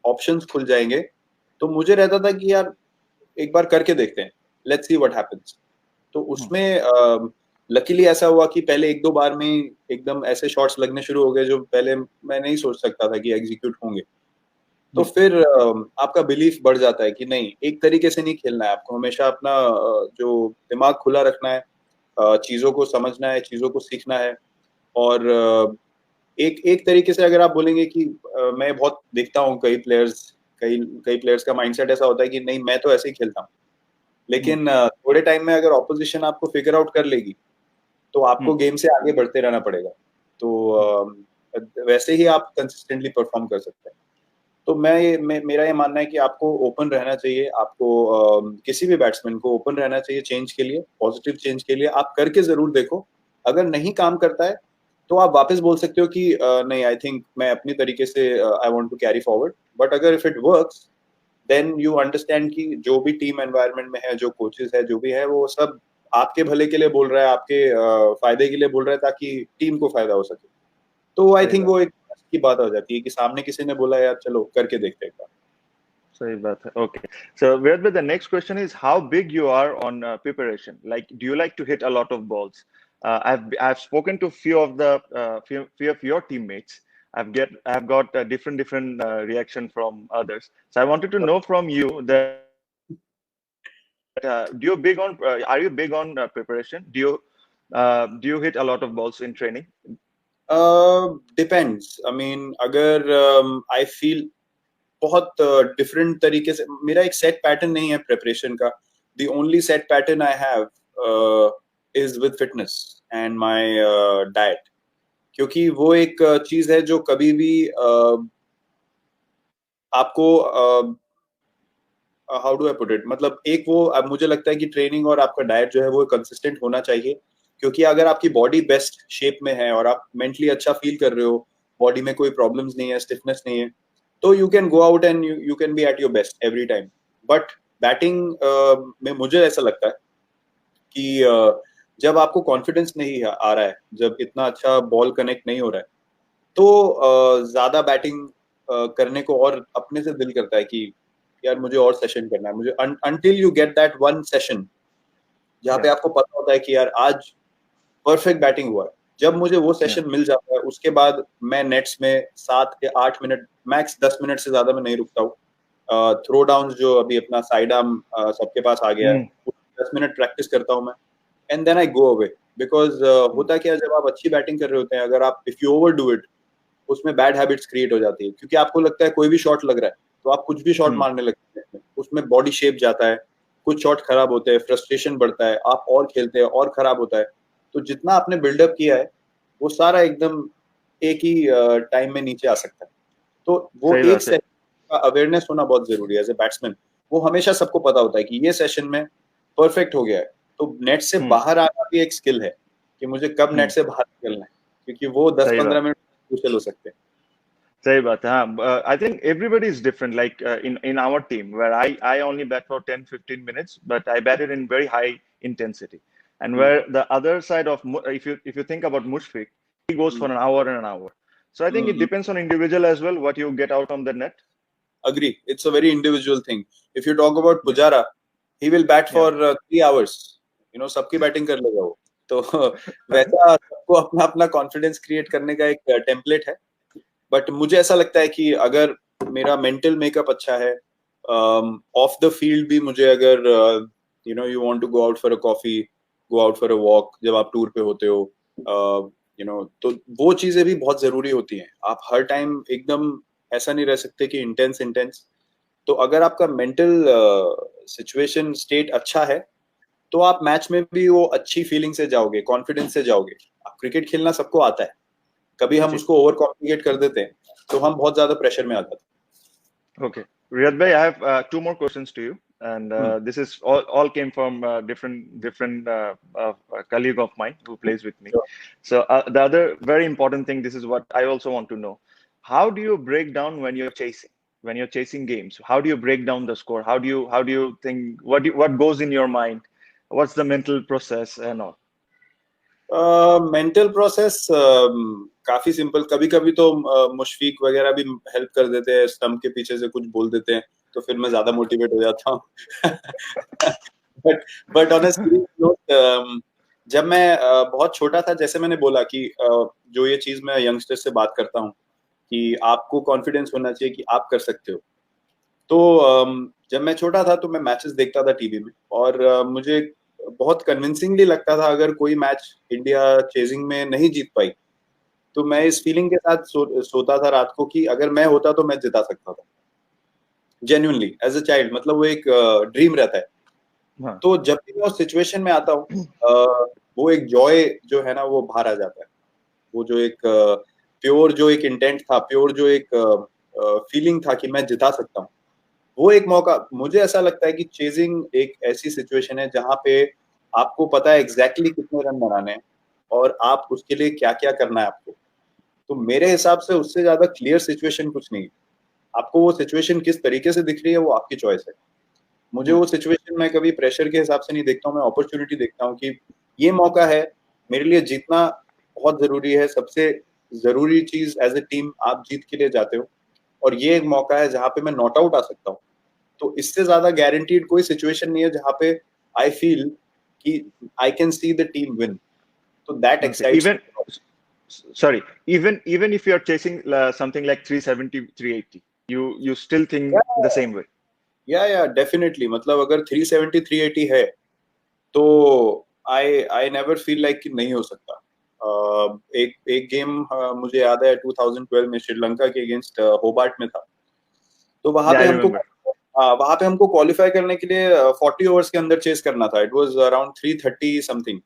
Options खुल जाएंगे, तो मुझे रहता था कि यार एक बार करके देखते हैं, लेट्स सी व्हाट हैपेंस। तो उसमें लकीली ऐसा हुआ कि पहले एक दो बार में एकदम ऐसे शॉट्स लगने शुरू हो गए जो पहले मैं नहीं सोच सकता था कि एग्जीक्यूट होंगे। तो फिर आपका बिलीफ बढ़ जाता है कि नहीं, एक तरीके से नहीं खेलना है, आपको हमेशा अपना जो दिमाग खुला रखना है, चीजों को समझना है, चीजों को सीखना है। और एक एक तरीके से अगर आप बोलेंगे कि मैं बहुत देखता हूँ कई कई प्लेयर्स का माइंडसेट ऐसा होता है कि नहीं मैं तो ऐसे ही खेलता हूँ, लेकिन थोड़े टाइम में अगर ऑपोजिशन आपको फिगर आउट कर लेगी तो आपको गेम से आगे बढ़ते रहना पड़ेगा। तो वैसे ही आप कंसिस्टेंटली परफॉर्म कर सकते हैं। तो मेरा ये मानना है कि आपको ओपन रहना चाहिए, आपको किसी भी बैट्समैन को ओपन रहना चाहिए चेंज के लिए, पॉजिटिव चेंज के लिए। आप करके जरूर देखो, अगर नहीं काम करता है तो आप वापस बोल सकते हो कि नहीं, आई थिंक मैं अपनी तरीके से I want to carry forward. But अगर if it works then you understand कि जो भी टीम एनवायरनमेंट में है, जो कोचेस है, जो भी है, वो सब आपके भले के लिए बोल रहा है, आपके फायदे के लिए बोल रहा है, ताकि टीम को फायदा हो सके। तो आई थिंक वो एक की बात हो जाती है कि सामने किसी ने बोला यार चलो करके देखते हैं एक बार। सही बात है. Okay. So, Vedbet, the next question is how big you are on preparation. Like, do you like to hit a lot of balls? I've spoken to few of your teammates. I've got a different reaction from others. So I wanted to know from you that are you big on preparation? Do you hit a lot of balls in training? Depends, I mean अगर I feel बहुत different तरीके से, मेरा एक set pattern नहीं है preparation का। The only set pattern I have is with fitness and my diet, क्योंकि वो एक चीज है जो कभी भी आपको how do I put it, मतलब एक वो अब मुझे लगता है कि ट्रेनिंग और आपका डाइट जो है वो कंसिस्टेंट होना चाहिए। क्योंकि अगर आपकी बॉडी बेस्ट शेप में है और आप मेंटली अच्छा फील कर रहे हो, बॉडी में कोई प्रॉब्लम्स नहीं है, स्टिफनेस नहीं है, तो you can go out and you can be at your best every time. But batting में मुझे ऐसा लगता है कि जब आपको कॉन्फिडेंस नहीं आ रहा है, जब इतना अच्छा बॉल कनेक्ट नहीं हो रहा है, तो ज्यादा बैटिंग करने को और अपने से दिल करता है कि यार मुझे और सेशन करना है। मुझे until you get that one session जहाँ पे आपको पता होता है कि यार आज परफेक्ट बैटिंग हुआ है, जब मुझे वो सेशन मिल जाता है उसके बाद मैं नेट्स में 7 या 8 मिनट, मैक्स 10 मिनट से ज्यादा मैं नहीं रुकता हूँ। थ्रो डाउन जो अभी अपना साइड आर्म सबके पास आ गया है, 10 मिनट प्रैक्टिस करता हूँ मैं, and then I go away. Because होता क्या, जब आप अच्छी बैटिंग कर रहे होते हैं, अगर आप if you over do it, उसमें बैड हैबिट्स क्रिएट हो जाती है। क्योंकि आपको लगता है कोई भी शॉट लग रहा है तो आप कुछ भी शॉट मारने लगते हैं, उसमें बॉडी शेप जाता है, कुछ शॉट खराब होते हैं, फ्रस्ट्रेशन बढ़ता है, आप और खेलते हैं और खराब होता है। तो जितना आपने बिल्डअप किया है वो सारा एकदम एक ही टाइम में नीचे आ सकता है। तो वो एक सेशन का अवेयरनेस होना बहुत जरूरी है एज ए बैट्समैन। वो हमेशा सबको पता होता है कि ये सेशन में परफेक्ट हो गया है, तो नेट से बाहर आना भी एक स्किल है कि मुझे कब नेट से बाहर निकलना है, क्योंकि वो 10-15 मिनट क्रूशियल हो सकते हैं। सही बात है. हाँ, I think everybody is different. Like in our team, where I only bat for 10-15 minutes, but I bat it in very high intensity. And where the other side of if you think about Mushfiq, he goes for an hour and an hour. So I think it depends on individual as well what you get out on the net. Agree. It's a very individual thing. If you talk about Pujara, he will bat for 3 hours. You know, सबकी batting कर लेगा वो। तो वैसा सबको अपना अपना confidence create करने का एक टेम्पलेट है। बट मुझे ऐसा लगता है कि अगर मेरा मेंटल मेकअप अच्छा है, ऑफ द फील्ड भी मुझे अगर you want to go out for a coffee, go out for a walk, जब आप टूर पे होते हो, तो वो चीजें भी बहुत जरूरी होती हैं। आप हर टाइम एकदम ऐसा नहीं रह सकते कि इंटेंस। तो अगर आपका मेंटल सिचुएशन स्टेट अच्छा है तो आप मैच में भी वो अच्छी फीलिंग से जाओगे, कॉन्फिडेंस से जाओगे। आप क्रिकेट खेलना सबको आता है, कभी हम उसको ओवर कॉम्प्लिकेट कर देते हैं तो हम बहुत ज्यादा प्रेशर में आ जाते हैं। Okay, Riyad bhai, I have two more questions to you, and this is all came from different colleague of mine who plays with me. Sure. So the other very important thing, this is what I also want to know: how do you break down when you're chasing? When you're chasing games, how do you break down the score? How do you think? What goes in your mind? What's the mental process and all? Mental process काफी simple. कभी कभी तो मुशफीक वगैरह भी help कर देते हैं, stump के पीछे से कुछ बोल देते हैं, तो फिर मैं ज्यादा मोटिवेट हो जाता हूँ. But on a serious note, जब मैं बहुत छोटा था, जैसे मैंने बोला कि जो ये चीज मैं यंगस्टर से बात करता हूँ कि आपको कॉन्फिडेंस होना चाहिए कि आप कर सकते हो. तो जब मैं छोटा था तो मैं मैचेस देखता था टीवी में, और मुझे बहुत कन्विंसिंगली लगता था अगर कोई मैच इंडिया चेजिंग में नहीं जीत पाई, तो मैं इस फीलिंग के साथ सोता था रात को कि अगर मैं होता तो मैं जिता सकता था. जेन्युइनली एज अ चाइल्ड, मतलब वो एक ड्रीम रहता है. हाँ. तो जब भी मैं उस सिचुएशन में आता हूँ, वो एक जॉय जो है ना वो बाहर आ जाता है. वो जो एक प्योर जो एक इंटेंट था, प्योर जो एक फीलिंग था कि मैं जिता सकता हूँ, वो एक मौका. मुझे ऐसा लगता है कि चेजिंग एक ऐसी सिचुएशन है जहां पे आपको पता है एग्जैक्टली कितने रन बनाने हैं और आप उसके लिए क्या क्या करना है आपको. तो मेरे हिसाब से उससे ज्यादा क्लियर सिचुएशन कुछ नहीं है. आपको वो सिचुएशन किस तरीके से दिख रही है वो आपकी चॉइस है. मुझे वो सिचुएशन में कभी प्रेशर के हिसाब से नहीं देखता हूँ, मैं अपॉर्चुनिटी देखता हूँ कि ये मौका है मेरे लिए, जीतना बहुत जरूरी है. सबसे जरूरी चीज एज ए टीम आप जीत के लिए जाते हो, और ये एक मौका है जहाँ पे मैं नॉट आउट आ सकता हूँ. तो इससे ज्यादा गारंटीड कोई सिचुएशन नहीं है जहाँ पे आई फील कि I can see the team win. तो that Okay. Excites. Even if you are chasing something like 370, 380, you still think the same way. या डेफिनेटली, मतलब अगर 370 380 है तो आई नेवर फील लाइक कि नहीं हो सकता. एक एक गेम मुझे याद है 2012 में श्रीलंका के अगेंस्ट होबार्ट में था. तो Yeah, I remember. वहां पे हमको क्वालिफाई करने के लिए 40 ओवर्स के अंदर चेस करना था. It was around 330 something.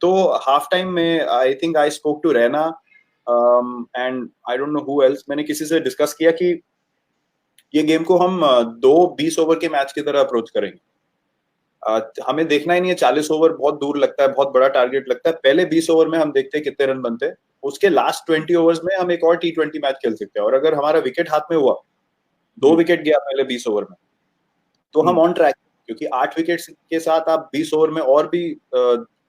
तो हाफ टाइम में I think I spoke to Raina and I don't know who else. मैंने किसी से डिस्कस किया कि ये गेम को हम दो 20 ओवर के मैच की तरह अप्रोच करेंगे. हमें देखना ही नहीं है 40 ओवर, बहुत दूर लगता है, बहुत बड़ा टारगेट लगता है. पहले 20 ओवर में हम देखते हैं कितने रन बनते हैं. उसके लास्ट 20 ओवर्स में हम एक और T20 मैच खेल सकते हैं, और अगर हमारा विकेट हाथ में हुआ, 2 विकेट गया पहले 20 ओवर में, तो हम ऑन ट्रैक. क्योंकि 8 विकेट के साथ आप 20 ओवर में और भी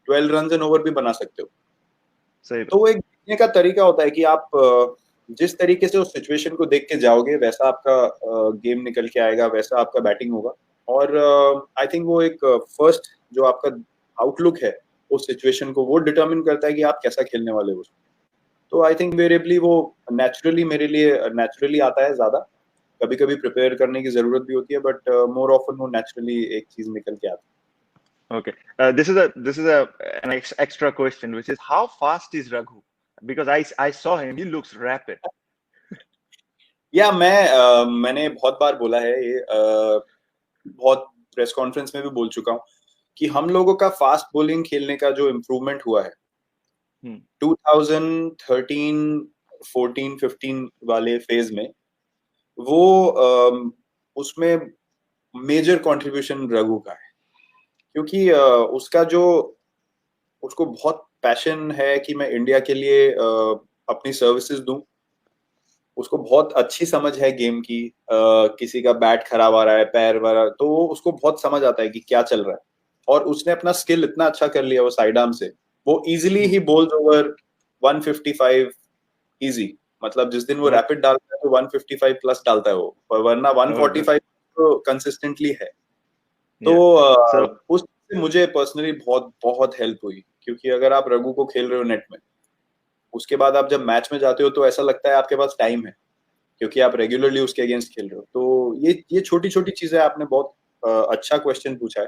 12 रन एन ओवर भी बना सकते हो. सही तो बात. वो एक देखने का तरीका होता है कि आप जिस तरीके से उस सिचुएशन को देख के जाओगे, वैसा आपका गेम निकल के आएगा, वैसा आपका बैटिंग होगा. और आई थिंक वो एक फर्स्ट जो आपका आउटलुक है उस सिचुएशन को, वो डिटरमिन करता है कि आप कैसा खेलने वाले हो. तो आई थिंक वेरिएबली वो नेचुरली मेरे लिए नेचुरली आता है ज्यादा. कभी कभी प्रिपेयर करने की जरूरत भी होती है, बट मोर ऑफन वो नेचुरली एक चीज निकल के आती Okay. This is an extra question, which is how fast is Raghu? Because I saw him. He looks rapid. है. या मैंने बहुत बार बोला है ये, बहुत प्रेस कॉन्फ्रेंस में भी बोल चुका हूँ कि हम लोगों का फास्ट बॉलिंग खेलने का जो इम्प्रूवमेंट हुआ है 2013 14 15 वाले फेज में, वो उसमें मेजर कंट्रीब्यूशन रघु का है. क्योंकि उसका जो उसको बहुत पैशन है कि मैं इंडिया के लिए अपनी सर्विसेज दूं. उसको बहुत अच्छी समझ है गेम की. किसी का बैट खराब आ रहा है, पैर वाला, तो उसको बहुत समझ आता है कि क्या चल रहा है. और उसने अपना स्किल इतना अच्छा कर लिया वो साइड आर्म से, वो इजीली ही बोल्स ओवर 155 इजी. मतलब जिस दिन वो रैपिड डालता है तो 155 प्लस डालता है वो, वरना 145 तो कंसिस्टेंटली है. तो So उससे मुझे पर्सनली बहुत बहुत हेल्प हुई. क्योंकि अगर आप रघु को खेल रहे हो नेट में, उसके बाद आप जब मैच में जाते हो तो ऐसा लगता है आपके पास टाइम है, क्योंकि आप रेगुलरली उसके अगेंस्ट खेल रहे हो. तो ये छोटी छोटी चीजें आपने बहुत अच्छा क्वेश्चन पूछा है.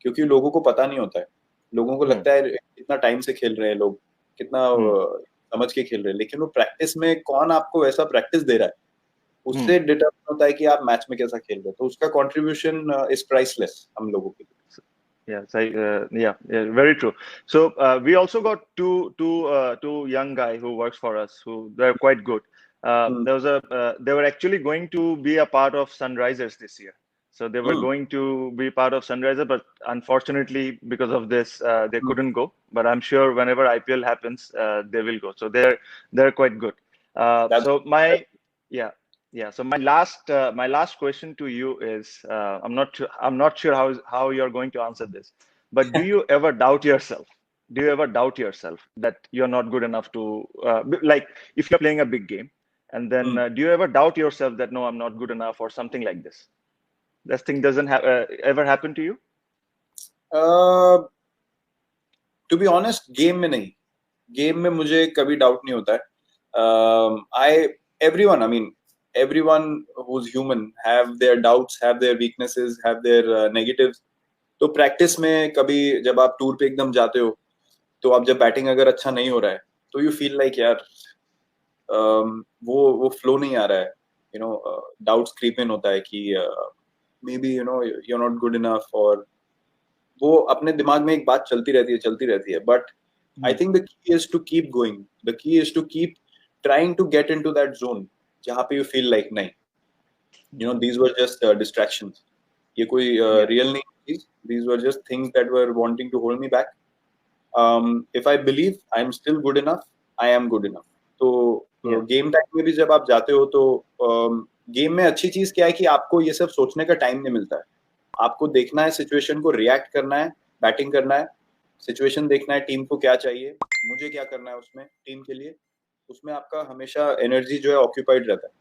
क्योंकि लोगों को पता नहीं होता है. लोगों को लगता है कितना टाइम से खेल रहे हैं लोग, कितना समझ के खेल रहे हैं, लेकिन वो प्रैक्टिस में कौन आपको वैसा प्रैक्टिस दे रहा है, उससे डिटरमिन होता है कि आप मैच में कैसा खेल रहे हो. तो उसका कंट्रीब्यूशन इज प्राइसलेस हम लोगों के लिए. yeah, very true. So we also got two young guy who works for us who they're quite good. They were actually going to be a part of Sunrisers this year. So they were going to be part of Sunrisers, but unfortunately because of this they couldn't go. But I'm sure whenever IPL happens, they will go. So they're quite good. So so my last question to you is I'm not sure how you're going to answer this, but do you ever doubt yourself? do you ever doubt yourself that you're not good enough to like if you're playing a big game and then do you ever doubt yourself that no, I'm not good enough or something like this? This thing doesn't ever happen to you? To be honest game में नहीं, game में मुझे कभी doubt नहीं होता है. I everyone, I mean everyone who's human have their doubts, have their weaknesses, have their negatives. तो practice में कभी जब आप टूर पे एकदम जाते हो तो आप जब बैटिंग अगर अच्छा नहीं हो रहा है तो यू फील लाइक यार वो फ्लो नहीं आ रहा है, you know, doubts creep in होता है कि maybe you know you are not good enough, और वो अपने दिमाग में एक बात चलती रहती है. But I think the key is to keep going, the key is to keep trying to get into that zone जहाँ पे यू फील लाइक नहीं, you know, these were just distractions, ये कोई रियल नहीं चीज, these were just things that were wanting to hold me back. If I believe I am still good enough, I am good enough. तो game time में भी जब आप जाते हो तो गेम में अच्छी चीज क्या है कि आपको ये सब सोचने का टाइम नहीं मिलता है. आपको देखना है सिचुएशन को, रिएक्ट करना है, बैटिंग करना है, सिचुएशन देखना है, टीम को क्या चाहिए, मुझे क्या करना है उसमें टीम के लिए. उसमें आपका हमेशा एनर्जी जो है ऑक्यूपाइड रहता है.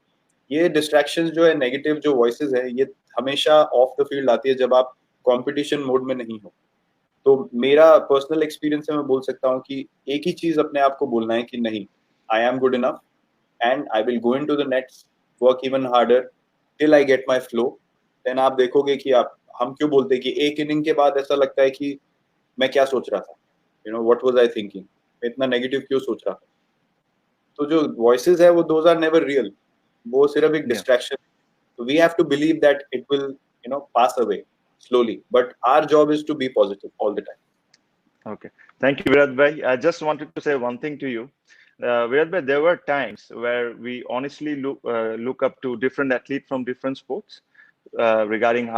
ये डिस्ट्रैक्शंस जो है, नेगेटिव जो वॉइसेस है, ये हमेशा ऑफ द फील्ड आती है जब आप कंपटीशन मोड में नहीं हो. तो मेरा पर्सनल एक्सपीरियंस है, मैं बोल सकता हूँ कि एक ही चीज अपने आप को बोलना है कि नहीं, I am good enough and I will go into the nets, work even harder till I get my flow. Then आप देखोगे कि आप, हम क्यों बोलते हैं कि एक इनिंग के बाद ऐसा लगता है कि मैं क्या सोच रहा था, you know, what was I thinking, मैं इतना नेगेटिव क्यों सोच रहा था. तो जो वॉइसेस है वो दोज आर नेवर रियल, वो सिर्फ एक distraction. So we have to believe that it will, you know, pass away slowly. But our job is to be positive all the time. Okay. Thank you, Virat Bhai. I just wanted to say one thing to you. Virat Bhai, there were times where we honestly look up to different athletes from different sports regarding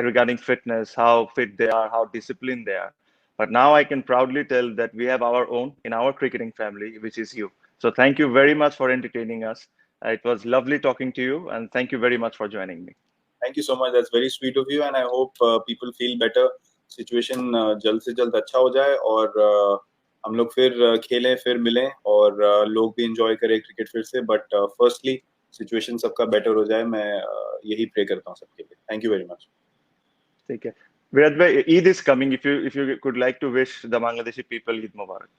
regarding fitness, how fit they are, how disciplined they are. But now I can proudly tell that we have our own in our cricketing family, which is you. So thank you very much for entertaining us. It was lovely talking to you, and thank you very much for joining me. Thank you so much. That's very sweet of you, and I hope people feel better. Situation जल्द से जल्द अच्छा हो जाए और हम लोग फिर खेलें, फिर मिलें और लोग भी enjoy करें क्रिकेट फिर से. But firstly, situation सबका better हो जाए, मैं यही pray करता हूँ सबके लिए. Thank you very much. ठीक है. Virat Bhai, Eid is coming. If you could like to wish the Bangladeshi people Eid Mubarak.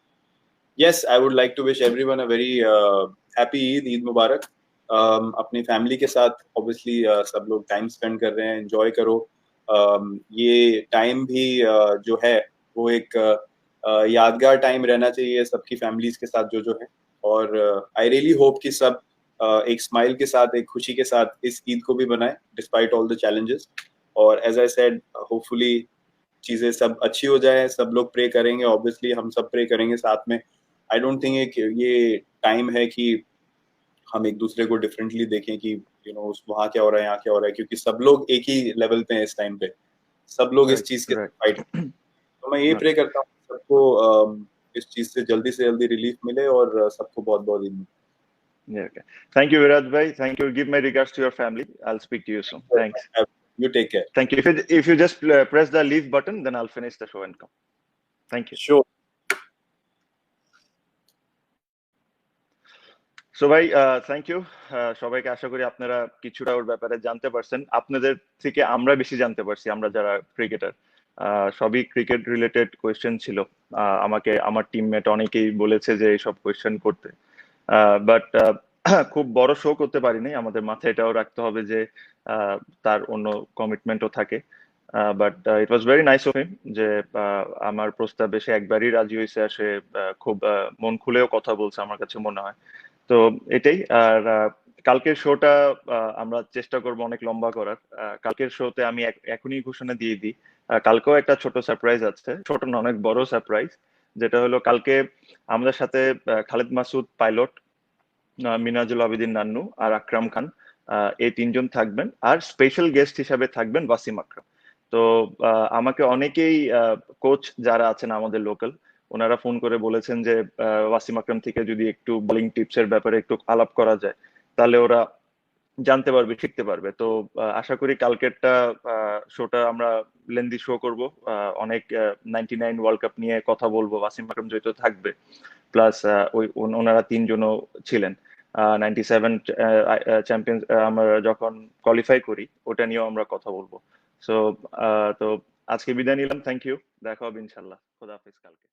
Yes, I would like to wish everyone a very happy Eid Mubarak. अपनी family के साथ obviously सब लोग time spend कर रहे हैं, enjoy करो. ये टाइम भी जो है वो एक यादगार टाइम रहना चाहिए सबकी फैमिलीज के साथ जो है. और आई रियली होप कि सब एक स्माइल के साथ, एक खुशी के साथ इस ईद को भी बनाए डिस्पाइट ऑल द चैलेंजेस. और एज आई सेड, होपफुली चीजें सब अच्छी हो जाए. सब लोग प्रे करेंगे, ऑब्वियसली हम सब प्रे करेंगे साथ में. आई डोंट थिंक ये टाइम है कि हम एक दूसरे को डिफरेंटली देखें कि यू नो वहाँ क्या हो रहा है, यहाँ क्या हो रहा है, क्योंकि सब लोग एक ही लेवल पे हैं इस टाइम पे. सब लोग इस चीज के फाइट. तो मैं ये प्रे करता हूँ सबको इस चीज से जल्दी रिलीफ मिले और सबको बहुत बहुत Eid. Yeah, okay. Thank you, Virat Bhai. Thank you. Give my regards to your family. I'll speak to you soon. Thanks. You take care. Thank you. If you just press the leave button, then I'll finish the show and come. Thank you. Sure. So ভাই thank you. সবাইকে আশা করি আপনারা কিছুটা ওর ব্যাপারে জানতে পারছেন. আপনাদের থেকে আমরা বেশি জানতে পারছি, আমরা যারা ক্রিকেটার. সবই ক্রিকেট রিলেটেড কোয়েশ্চেন ছিল. আমাকে আমার টিমমেট অনেকেই বলেছে যে এইসব কোয়েশ্চেন করতে, বাট খুব বড় শো করতে পারিনি. আমাদের মাথায় এটাও রাখতে হবে যে তার অন্য কমিটমেন্টও থাকে. But it was very nice of him যে আমার প্রস্তাবে সে একবারই রাজি হয়েছে. সে খুব মন খুলেও কথা বলছে আমার কাছে মনে হয়. তো এটাই. আর কালকের শোটা আমরা চেষ্টা করবো অনেক লম্বা করার. কালকের শোতে আমি এখনই ঘোষণা দিয়ে দিই, কালকেও একটা ছোট সারপ্রাইজ আছে. ছোট না, অনেক বড় সারপ্রাইজ. যেটা হলো কালকে আমাদের সাথে খালেদ মাসুদ পাইলট, মিনাজুল আবেদিন নান্নু আর আকরাম খান, এই তিনজন থাকবেন. আর স্পেশাল গেস্ট হিসাবে থাকবেন ওয়াসিম আকরাম. তো আমাকে অনেকেই কোচ যারা আছেন আমাদের লোকাল, ওনারা ফোন করে বলেছেন যে ওয়াসিম আকরাম থেকে যদি একটু বোলিং টিপস এর ব্যাপারে একটু আলাপ করা যায় তাহলে ওরা জানতে পারবে, শিখতে পারবে। তো আশা করি কালকেরটা শোটা আমরা লেন্দি শো করব, অনেক 99 ওয়ার্ল্ড কাপ নিয়ে কথা বলবো, ওয়াসিম আকরাম যেহেতু থাকবে, প্লাস ওই ওনারা তিনজনও ছিলেন 97 চ্যাম্পিয়ন্স আমরা যখন কোয়ালিফাই করি ওটা নিয়েও আমরা কথা বলবো। সো তো আজকে বিদায় নিলাম, থ্যাংক ইউ, দেখা হবে ইনশাল্লাহ, খোদা হাফিজ কালকে।